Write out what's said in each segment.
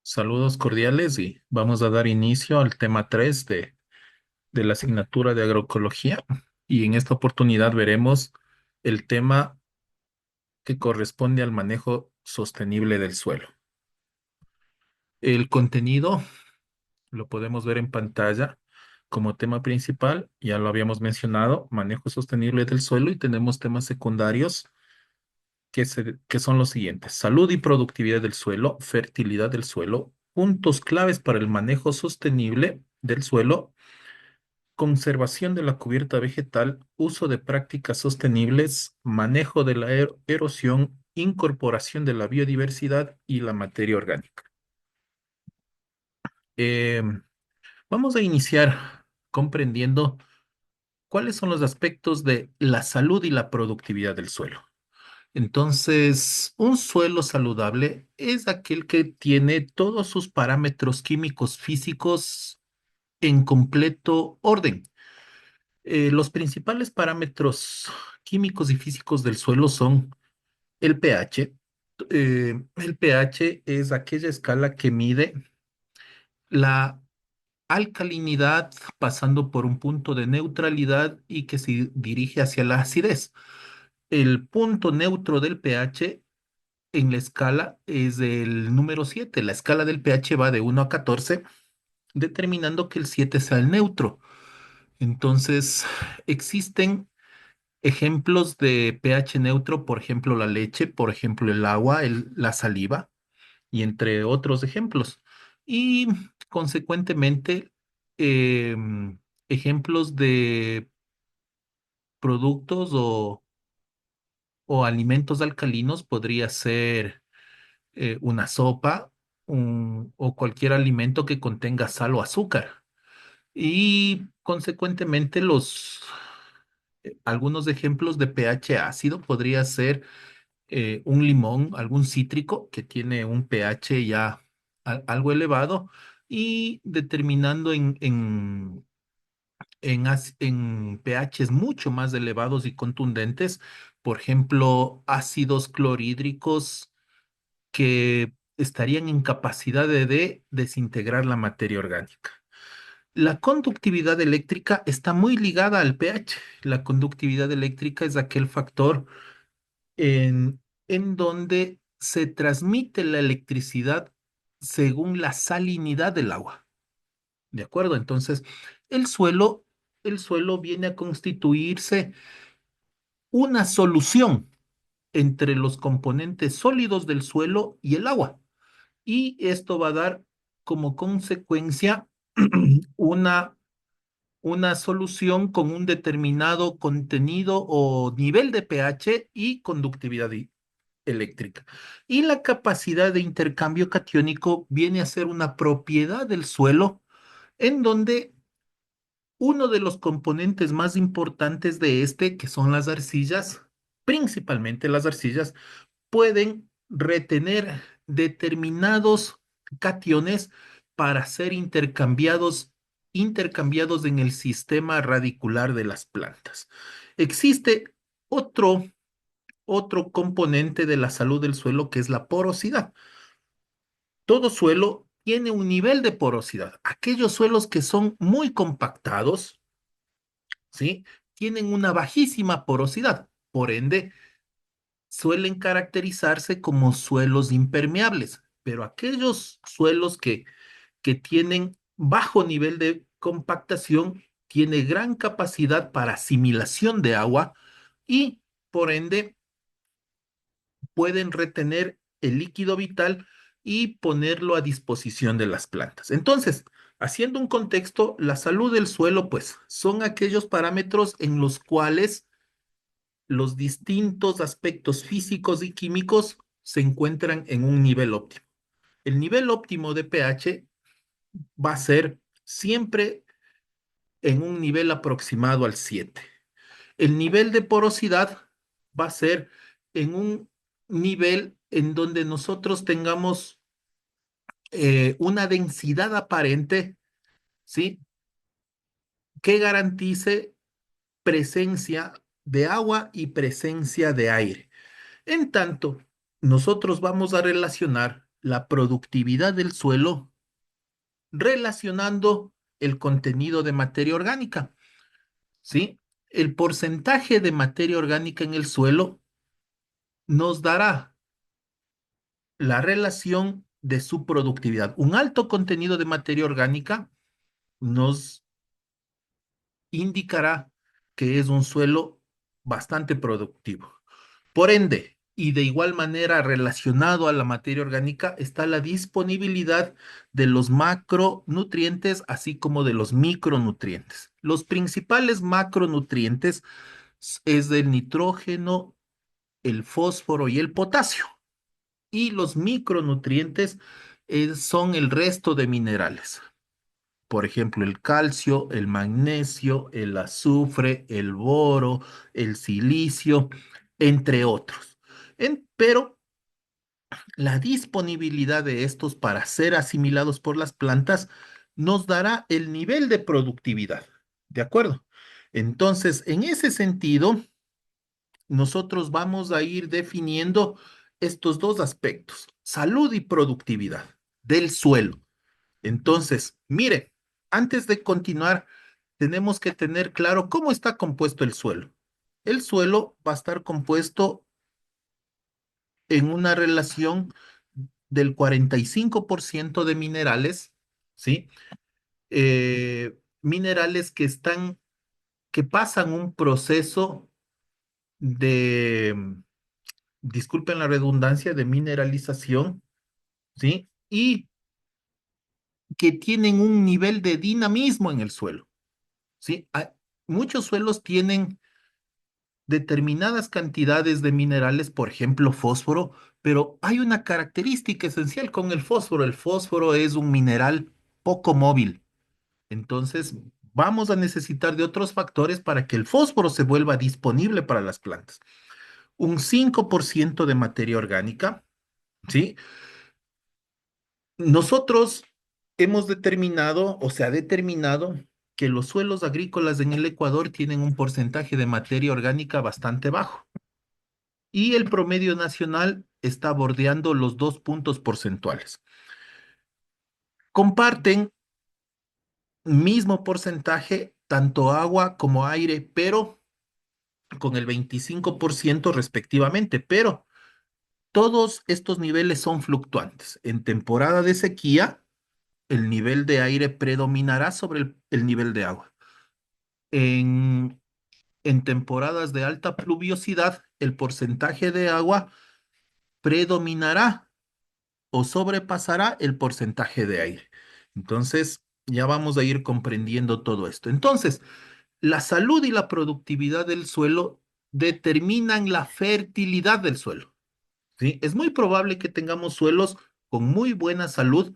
Saludos cordiales y vamos a dar inicio al tema 3 de la asignatura de agroecología y en esta oportunidad veremos el tema que corresponde al manejo sostenible del suelo. El contenido lo podemos ver en pantalla como tema principal, ya lo habíamos mencionado, manejo sostenible del suelo y tenemos temas secundarios que son los siguientes: salud y productividad del suelo, fertilidad del suelo, puntos claves para el manejo sostenible del suelo, conservación de la cubierta vegetal, uso de prácticas sostenibles, manejo de la erosión, incorporación de la biodiversidad y la materia orgánica. Eh, Vamos a iniciar comprendiendo cuáles son los aspectos de la salud y la productividad del suelo. Entonces, un suelo saludable es aquel que tiene todos sus parámetros químicos físicos en completo orden. Los principales parámetros químicos y físicos del suelo son el pH. El pH es aquella escala que mide la alcalinidad pasando por un punto de neutralidad y que se dirige hacia la acidez. El punto neutro del pH en la escala es el número 7. La escala del pH va de 1 a 14, determinando que el 7 sea el neutro. Entonces, existen ejemplos de pH neutro, por ejemplo, la leche, por ejemplo, el agua, la saliva, y entre otros ejemplos. Y consecuentemente, ejemplos de productos o alimentos alcalinos podría ser una sopa, o cualquier alimento que contenga sal o azúcar. Y consecuentemente algunos ejemplos de pH ácido podría ser un limón, algún cítrico que tiene un pH ya algo elevado, y determinando en pHs mucho más elevados y contundentes, por ejemplo, ácidos clorhídricos que estarían en capacidad de desintegrar la materia orgánica. La conductividad eléctrica está muy ligada al pH. La conductividad eléctrica es aquel factor en, en donde se transmite la electricidad según la salinidad del agua. ¿De acuerdo? Entonces, el suelo, el suelo viene a constituirse una solución entre los componentes sólidos del suelo y el agua. Y esto va a dar como consecuencia una, una solución con un determinado contenido o nivel de pH y conductividad eléctrica. Y la capacidad de intercambio catiónico viene a ser una propiedad del suelo en donde uno de los componentes más importantes de este, que son las arcillas, principalmente las arcillas, pueden retener determinados cationes para ser intercambiados en el sistema radicular de las plantas. Existe otro, otro componente de la salud del suelo que es la porosidad. Todo suelo tiene un nivel de porosidad. Aquellos suelos que son muy compactados, ¿sí? Tienen una bajísima porosidad. Por ende, suelen caracterizarse como suelos impermeables, pero aquellos suelos que tienen bajo nivel de compactación tienen gran capacidad para asimilación de agua y por ende pueden retener el líquido vital y ponerlo a disposición de las plantas. Entonces, haciendo un contexto, la salud del suelo, pues, son aquellos parámetros en los cuales los distintos aspectos físicos y químicos se encuentran en un nivel óptimo. El nivel óptimo de pH va a ser siempre en un nivel aproximado al 7. El nivel de porosidad va a ser en un nivel en donde nosotros tengamos una densidad aparente, ¿sí? Que garantice presencia de agua y presencia de aire. En tanto, nosotros vamos a relacionar la productividad del suelo relacionando el contenido de materia orgánica, ¿sí? El porcentaje de materia orgánica en el suelo nos dará la relación de su productividad. Un alto contenido de materia orgánica nos indicará que es un suelo bastante productivo. Por ende, y de igual manera relacionado a la materia orgánica, está la disponibilidad de los macronutrientes, así como de los micronutrientes. Los principales macronutrientes es el nitrógeno, el fósforo y el potasio. Y los micronutrientes son el resto de minerales. Por ejemplo, el calcio, el magnesio, el azufre, el boro, el silicio, entre otros. Pero la disponibilidad de estos para ser asimilados por las plantas nos dará el nivel de productividad. ¿De acuerdo? Entonces, en ese sentido, nosotros vamos a ir definiendo estos dos aspectos, salud y productividad del suelo. Entonces, mire, antes de continuar, tenemos que tener claro cómo está compuesto el suelo. El suelo va a estar compuesto en una relación del 45% de minerales, ¿sí? Minerales que pasan un proceso de, disculpen la redundancia, de mineralización, ¿sí? Y que tienen un nivel de dinamismo en el suelo, ¿sí? Muchos suelos tienen determinadas cantidades de minerales, por ejemplo, fósforo, pero hay una característica esencial con el fósforo. El fósforo es un mineral poco móvil. Entonces, vamos a necesitar de otros factores para que el fósforo se vuelva disponible para las plantas. Un 5% de materia orgánica, ¿sí? Nosotros hemos determinado, o se ha determinado, que los suelos agrícolas en el Ecuador tienen un porcentaje de materia orgánica bastante bajo y el promedio nacional está bordeando los 2 puntos porcentuales. Comparten mismo porcentaje tanto agua como aire, pero con el 25% respectivamente, pero todos estos niveles son fluctuantes. En temporada de sequía, el nivel de aire predominará sobre el nivel de agua. En, en temporadas de alta pluviosidad, el porcentaje de agua predominará o sobrepasará el porcentaje de aire. Entonces, ya vamos a ir comprendiendo todo esto. Entonces, la salud y la productividad del suelo determinan la fertilidad del suelo, ¿sí? Es muy probable que tengamos suelos con muy buena salud,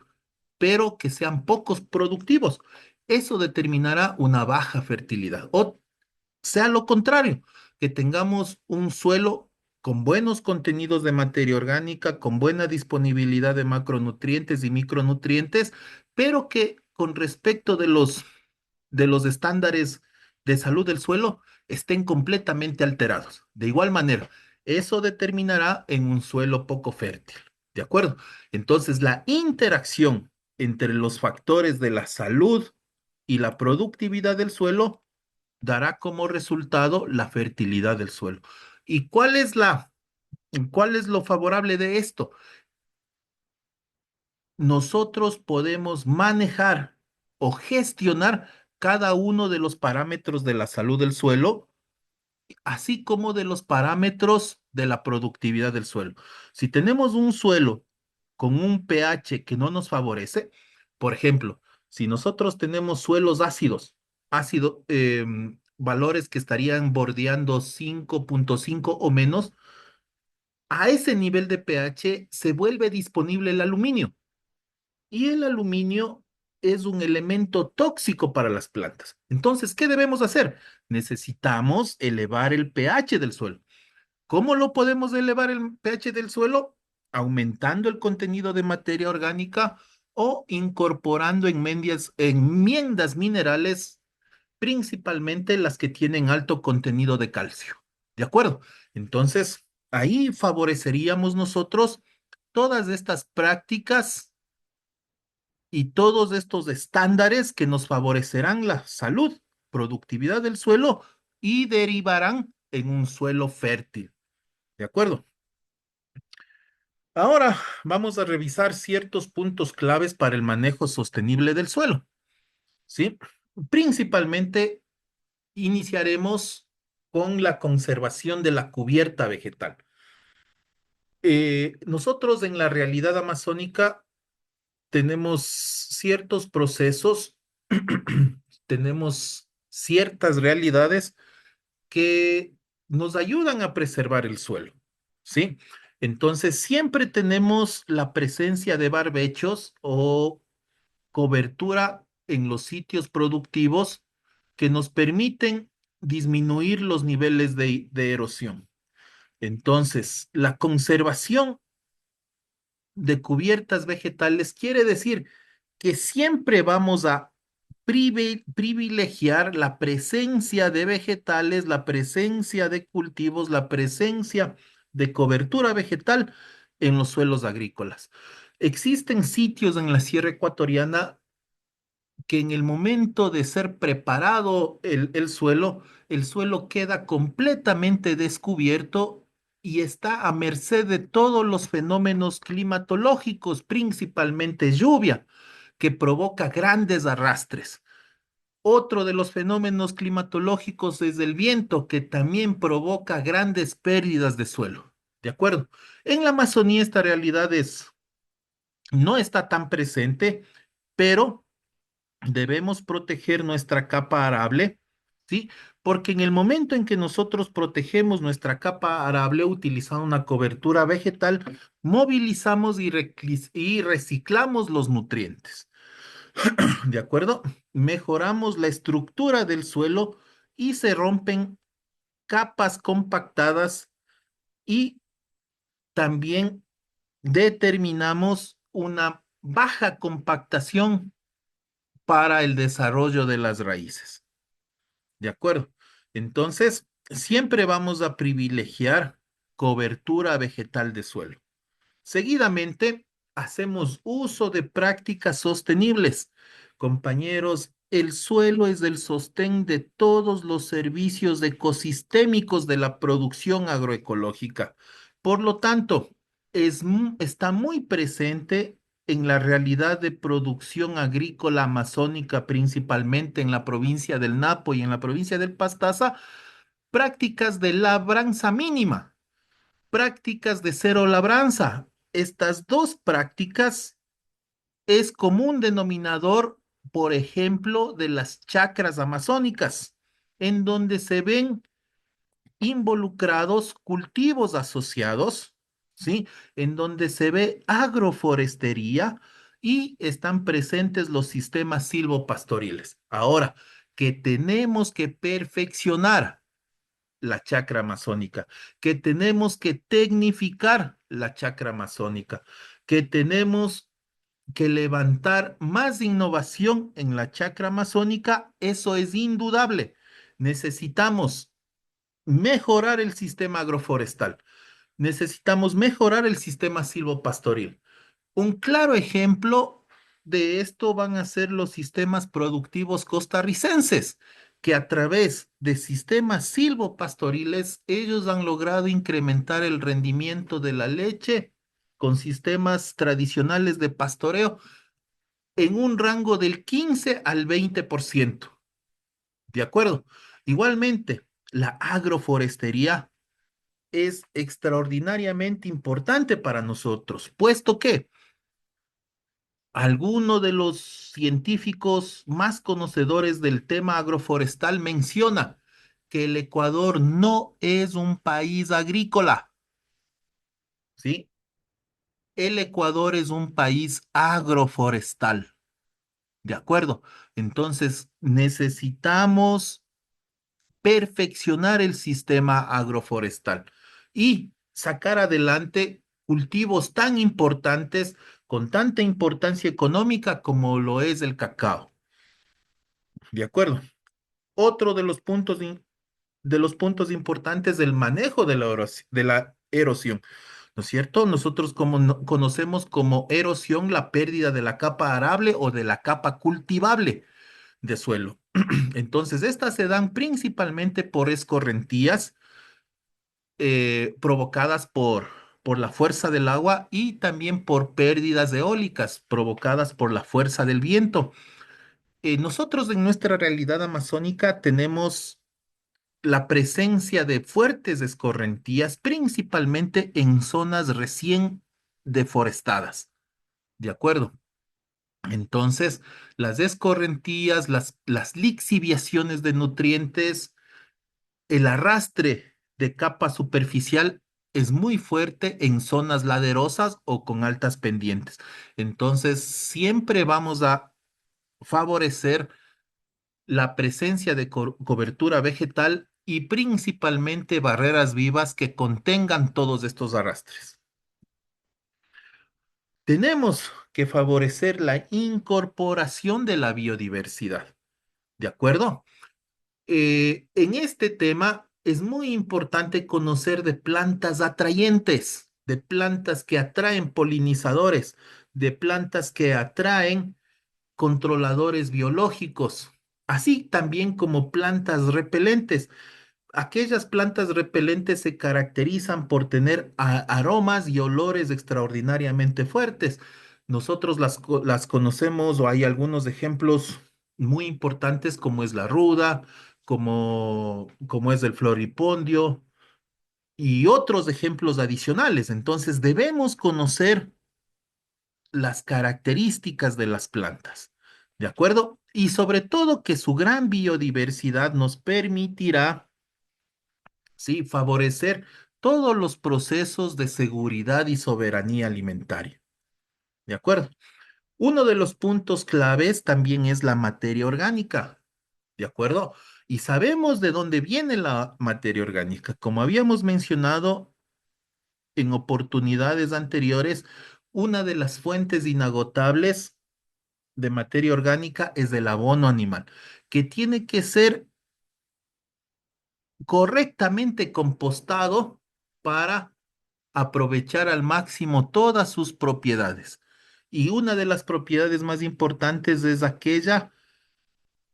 pero que sean pocos productivos. Eso determinará una baja fertilidad. O sea lo contrario, que tengamos un suelo con buenos contenidos de materia orgánica, con buena disponibilidad de macronutrientes y micronutrientes, pero que con respecto de los estándares de salud del suelo estén completamente alterados. De igual manera, eso determinará en un suelo poco fértil. ¿De acuerdo? Entonces, la interacción entre los factores de la salud y la productividad del suelo dará como resultado la fertilidad del suelo. ¿Y cuál es lo favorable de esto? Nosotros podemos manejar o gestionar cada uno de los parámetros de la salud del suelo, así como de los parámetros de la productividad del suelo. Si tenemos un suelo con un pH que no nos favorece, por ejemplo, si nosotros tenemos suelos ácidos, valores que estarían bordeando 5,5 o menos, a ese nivel de pH se vuelve disponible el aluminio. Y el aluminio es un elemento tóxico para las plantas. Entonces, ¿qué debemos hacer? Necesitamos elevar el pH del suelo. ¿Cómo lo podemos elevar el pH del suelo? Aumentando el contenido de materia orgánica o incorporando enmiendas minerales, principalmente las que tienen alto contenido de calcio. ¿De acuerdo? Entonces, ahí favoreceríamos nosotros todas estas prácticas y todos estos estándares que nos favorecerán la salud, productividad del suelo y derivarán en un suelo fértil. ¿De acuerdo? Ahora vamos a revisar ciertos puntos claves para el manejo sostenible del suelo, ¿sí? Principalmente iniciaremos con la conservación de la cubierta vegetal. Nosotros en la realidad amazónica tenemos ciertos procesos, tenemos ciertas realidades que nos ayudan a preservar el suelo, ¿sí? Entonces, siempre tenemos la presencia de barbechos o cobertura en los sitios productivos que nos permiten disminuir los niveles de erosión. Entonces, la conservación de cubiertas vegetales quiere decir que siempre vamos a privilegiar la presencia de vegetales, la presencia de cultivos, la presencia de cobertura vegetal en los suelos agrícolas. Existen sitios en la Sierra Ecuatoriana que en el momento de ser preparado el suelo queda completamente descubierto y está a merced de todos los fenómenos climatológicos, principalmente lluvia, que provoca grandes arrastres. Otro de los fenómenos climatológicos es el viento, que también provoca grandes pérdidas de suelo. ¿De acuerdo? En la Amazonía esta realidad no está tan presente, pero debemos proteger nuestra capa arable, ¿sí? Porque en el momento en que nosotros protegemos nuestra capa arable utilizando una cobertura vegetal, movilizamos y reciclamos los nutrientes, ¿de acuerdo? Mejoramos la estructura del suelo y se rompen capas compactadas y también determinamos una baja compactación para el desarrollo de las raíces. ¿De acuerdo? Entonces, siempre vamos a privilegiar cobertura vegetal de suelo. Seguidamente, hacemos uso de prácticas sostenibles. Compañeros, el suelo es el sostén de todos los servicios ecosistémicos de la producción agroecológica. Por lo tanto, está muy presente en la realidad de producción agrícola amazónica, principalmente en la provincia del Napo y en la provincia del Pastaza, prácticas de labranza mínima, prácticas de cero labranza. Estas dos prácticas es común denominador, por ejemplo, de las chacras amazónicas, en donde se ven involucrados cultivos asociados, ¿sí? En donde se ve agroforestería y están presentes los sistemas silvopastoriles. Ahora, que tenemos que perfeccionar la chacra amazónica, que tenemos que tecnificar la chacra amazónica, que tenemos que levantar más innovación en la chacra amazónica, eso es indudable. Necesitamos mejorar el sistema agroforestal, necesitamos mejorar el sistema silvopastoril. Un claro ejemplo de esto van a ser los sistemas productivos costarricenses, que a través de sistemas silvopastoriles ellos han logrado incrementar el rendimiento de la leche con sistemas tradicionales de pastoreo en un rango del 15 al 20%. ¿De acuerdo? Igualmente, la agroforestería es extraordinariamente importante para nosotros, puesto que alguno de los científicos más conocedores del tema agroforestal menciona que el Ecuador no es un país agrícola, ¿sí? El Ecuador es un país agroforestal, ¿de acuerdo? Entonces, necesitamos perfeccionar el sistema agroforestal y sacar adelante cultivos tan importantes, con tanta importancia económica como lo es el cacao. ¿De acuerdo? Otro de los puntos importantes del manejo de la erosión. ¿no es cierto? Nosotros como conocemos como erosión la pérdida de la capa arable o de la capa cultivable de suelo. Entonces, estas se dan principalmente por escorrentías provocadas por la fuerza del agua y también por pérdidas eólicas provocadas por la fuerza del viento. Nosotros en nuestra realidad amazónica tenemos la presencia de fuertes escorrentías, principalmente en zonas recién deforestadas. ¿De acuerdo? Entonces, las escorrentías, las lixiviaciones de nutrientes, el arrastre de capa superficial es muy fuerte en zonas laderosas o con altas pendientes. Entonces, siempre vamos a favorecer la presencia de cobertura vegetal y principalmente barreras vivas que contengan todos estos arrastres. Tenemos que favorecer la incorporación de la biodiversidad, ¿de acuerdo? En este tema es muy importante conocer de plantas atrayentes, de plantas que atraen polinizadores, de plantas que atraen controladores biológicos, así también como plantas repelentes. Aquellas plantas repelentes se caracterizan por tener aromas y olores extraordinariamente fuertes. Nosotros las conocemos o hay algunos ejemplos muy importantes como es la ruda, como es el floripondio y otros ejemplos adicionales. Entonces debemos conocer las características de las plantas, ¿de acuerdo? Y sobre todo que su gran biodiversidad nos permitirá, sí, favorecer todos los procesos de seguridad y soberanía alimentaria, ¿de acuerdo? Uno de los puntos claves también es la materia orgánica, ¿de acuerdo? Y sabemos de dónde viene la materia orgánica. Como habíamos mencionado en oportunidades anteriores, una de las fuentes inagotables de materia orgánica es el abono animal, que tiene que ser correctamente compostado para aprovechar al máximo todas sus propiedades. Y una de las propiedades más importantes es aquella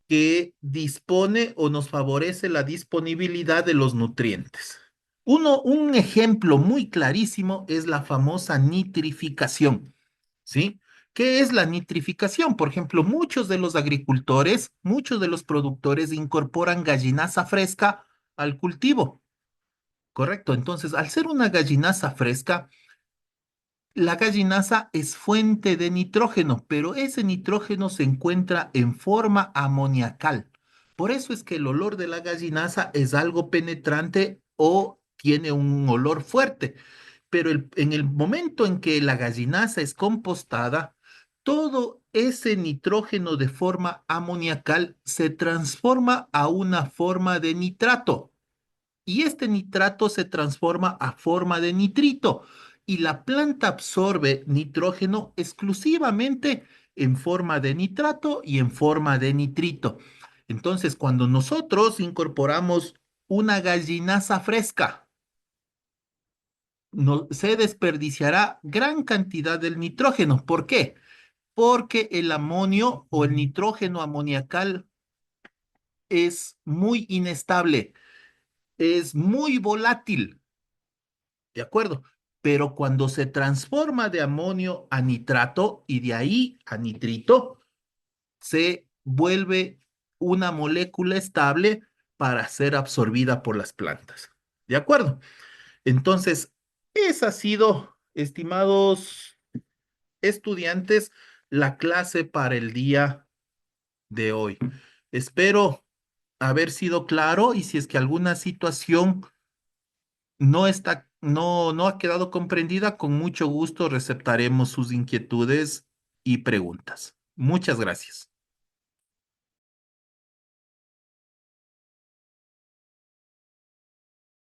que dispone o nos favorece la disponibilidad de los nutrientes. Un ejemplo muy clarísimo es la famosa nitrificación, ¿sí? ¿Qué es la nitrificación? Por ejemplo, muchos de los agricultores, muchos de los productores incorporan gallinaza fresca al cultivo, ¿correcto? Entonces, al ser una gallinaza fresca, la gallinaza es fuente de nitrógeno, pero ese nitrógeno se encuentra en forma amoniacal. Por eso es que el olor de la gallinaza es algo penetrante o tiene un olor fuerte. Pero en el momento en que la gallinaza es compostada, todo ese nitrógeno de forma amoniacal se transforma a una forma de nitrato y este nitrato se transforma a forma de nitrito y la planta absorbe nitrógeno exclusivamente en forma de nitrato y en forma de nitrito. Entonces, cuando nosotros incorporamos una gallinaza fresca, no, se desperdiciará gran cantidad del nitrógeno. ¿Por qué? Porque el amonio o el nitrógeno amoniacal es muy inestable, es muy volátil. ¿De acuerdo? Pero cuando se transforma de amonio a nitrato y de ahí a nitrito, se vuelve una molécula estable para ser absorbida por las plantas. ¿De acuerdo? Entonces, esa ha sido, estimados estudiantes, la clase para el día de hoy. Espero haber sido claro y si es que alguna situación no ha quedado comprendida, con mucho gusto receptaremos sus inquietudes y preguntas. Muchas gracias.